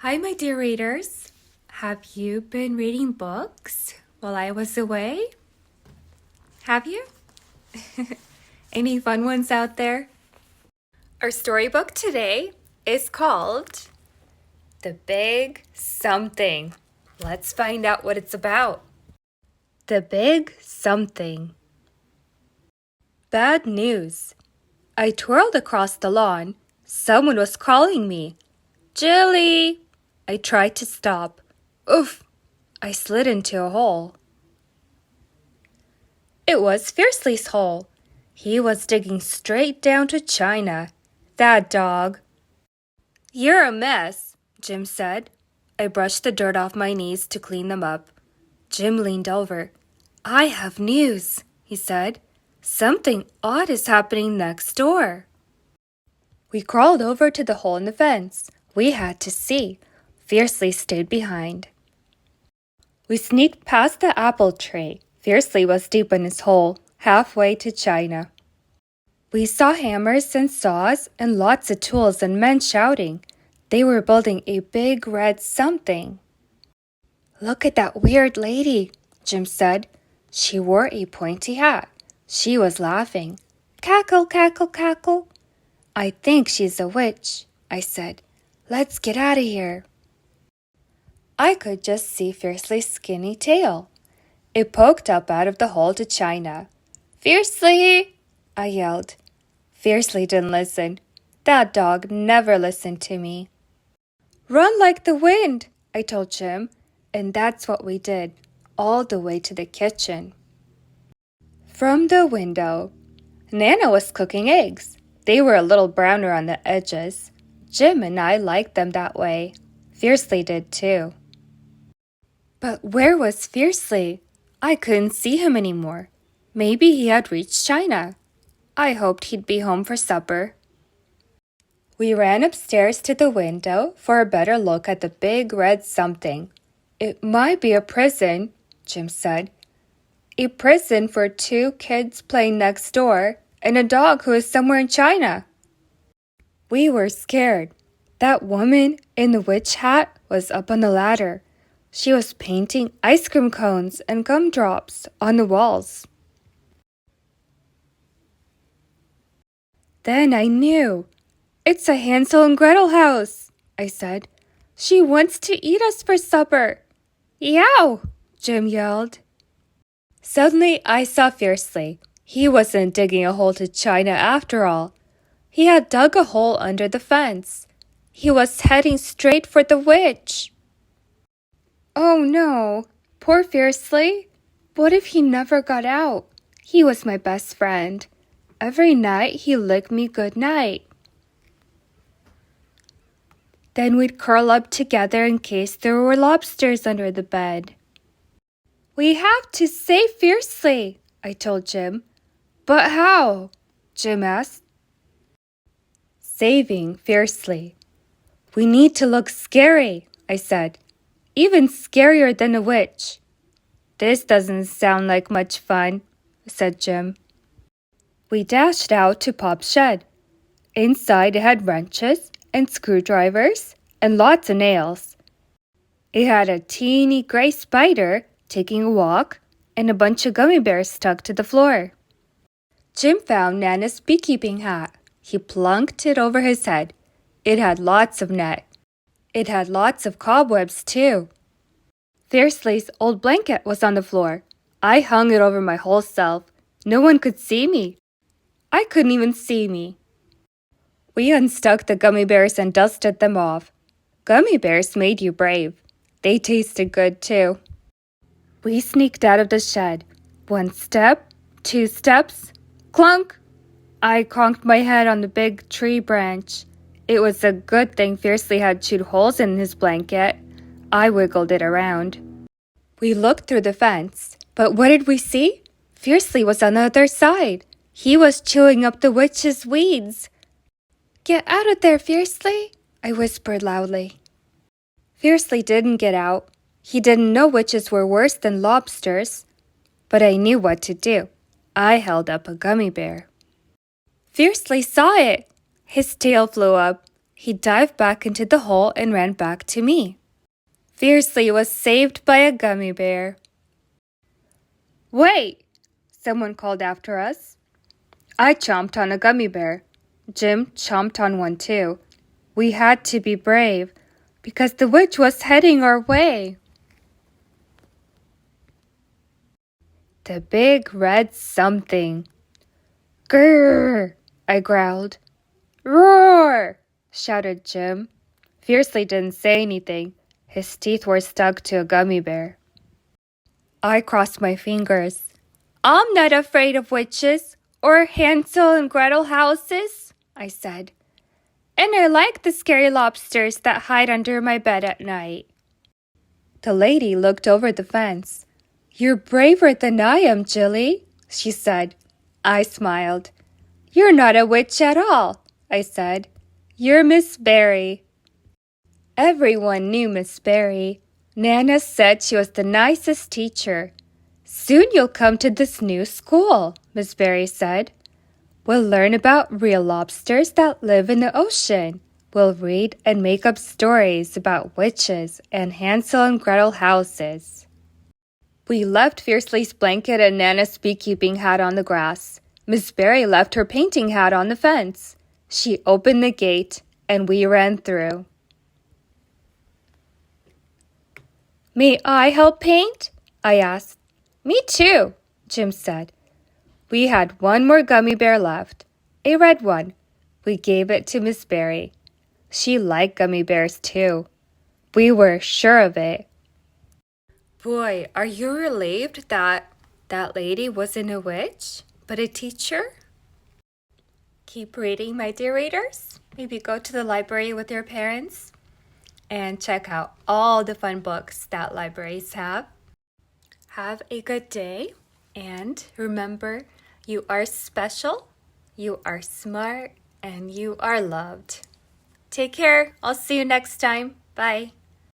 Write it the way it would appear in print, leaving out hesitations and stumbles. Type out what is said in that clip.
Hi, my dear readers. Have you been reading books while I was away? Have you? Any fun ones out there? Our storybook today is called The Big Something. Let's find out what it's about. The Big Something. Bad news. I twirled across the lawn. Someone was calling me. Jilly! I tried to stop. Oof! I slid into a hole. It was Fiercely's hole. He was digging straight down to China. That dog. You're a mess, Jim said. I brushed the dirt off my knees to clean them up. Jim leaned over. I have news, he said. Something odd is happening next door. We crawled over to the hole in the fence. We had to see. Fiercely stayed behind. We sneaked past the apple tree. Fiercely was deep in his hole, halfway to China. We saw hammers and saws and lots of tools and men shouting. They were building a big red something. Look at that weird lady, Jim said. She wore a pointy hat. She was laughing. Cackle, cackle, cackle. I think she's a witch, I said. Let's get out of here. I could just see Fiercely's skinny tail. It poked up out of the hole to China. Fiercely! I yelled. Fiercely didn't listen. That dog never listened to me. Run like the wind, I told Jim, and that's what we did, all the way to the kitchen. From the window, Nana was cooking eggs. They were a little browner on the edges. Jim and I liked them that way. Fiercely did too. But where was Fiercely? I couldn't see him anymore. Maybe he had reached China. I hoped he'd be home for supper. We ran upstairs to the window for a better look at the big red something. It might be a prison, Jim said. A prison for 2 kids playing next door and a dog who is somewhere in China. We were scared. That woman in the witch hat was up on the ladder. She was painting ice cream cones and gumdrops on the walls. Then I knew. It's a Hansel and Gretel house, I said. She wants to eat us for supper. Yow! Jim yelled. Suddenly I saw Fiercely. He wasn't digging a hole to China after all. He had dug a hole under the fence. He was heading straight for the witch. Oh no, poor Fiercely. What if he never got out? He was my best friend. Every night he licked me good night. Then we'd curl up together in case there were lobsters under the bed. We have to save Fiercely, I told Jim. But how? Jim asked. Saving Fiercely. We need to look scary, I said. Even scarier than a witch. This doesn't sound like much fun, said Jim. We dashed out to Pop's shed. Inside it had wrenches and screwdrivers and lots of nails. It had a teeny gray spider taking a walk and a bunch of gummy bears stuck to the floor. Jim found Nana's beekeeping hat. He plunked it over his head. It had lots of net. It had lots of cobwebs, too. Fiercely's old blanket was on the floor. I hung it over my whole self. No one could see me. I couldn't even see me. We unstuck the gummy bears and dusted them off. Gummy bears made you brave. They tasted good, too. We sneaked out of the shed. 1 step, 2 steps, clunk! I conked my head on the big tree branch. It was a good thing Fiercely had chewed holes in his blanket. I wiggled it around. We looked through the fence, but what did we see? Fiercely was on the other side. He was chewing up the witch's weeds. Get out of there, Fiercely, I whispered loudly. Fiercely didn't get out. He didn't know witches were worse than lobsters. But I knew what to do. I held up a gummy bear. Fiercely saw it. His tail flew up. He dived back into the hole and ran back to me. Fiercely was saved by a gummy bear. Wait! Someone called after us. I chomped on a gummy bear. Jim chomped on one too. We had to be brave because the witch was heading our way. The big red something. Grrr! I growled. Roar! Shouted Jim. Fiercely didn't say anything. His teeth were stuck to a gummy bear. I crossed my fingers. I'm not afraid of witches or Hansel and Gretel houses, I said. And I like the scary lobsters that hide under my bed at night. The lady looked over the fence. You're braver than I am, Jilly, she said. I smiled. You're not a witch at all, I said. You're Miss Barry. Everyone knew Miss Barry. Nana said she was the nicest teacher. Soon you'll come to this new school, Miss Barry said. We'll learn about real lobsters that live in the ocean. We'll read and make up stories about witches and Hansel and Gretel houses. We left Fiercely's blanket and Nana's beekeeping hat on the grass. Miss Barry left her painting hat on the fence. She opened the gate, and we ran through. May I help paint? I asked. Me too, Jim said. We had one more gummy bear left, a red one. We gave it to Miss Barry. She liked gummy bears too. We were sure of it. Boy, are you relieved that lady wasn't a witch, but a teacher? Keep reading, my dear readers. Maybe go to the library with your parents and check out all the fun books that libraries have. Have a good day, and remember, you are special, you are smart, and you are loved. Take care. I'll see you next time. Bye.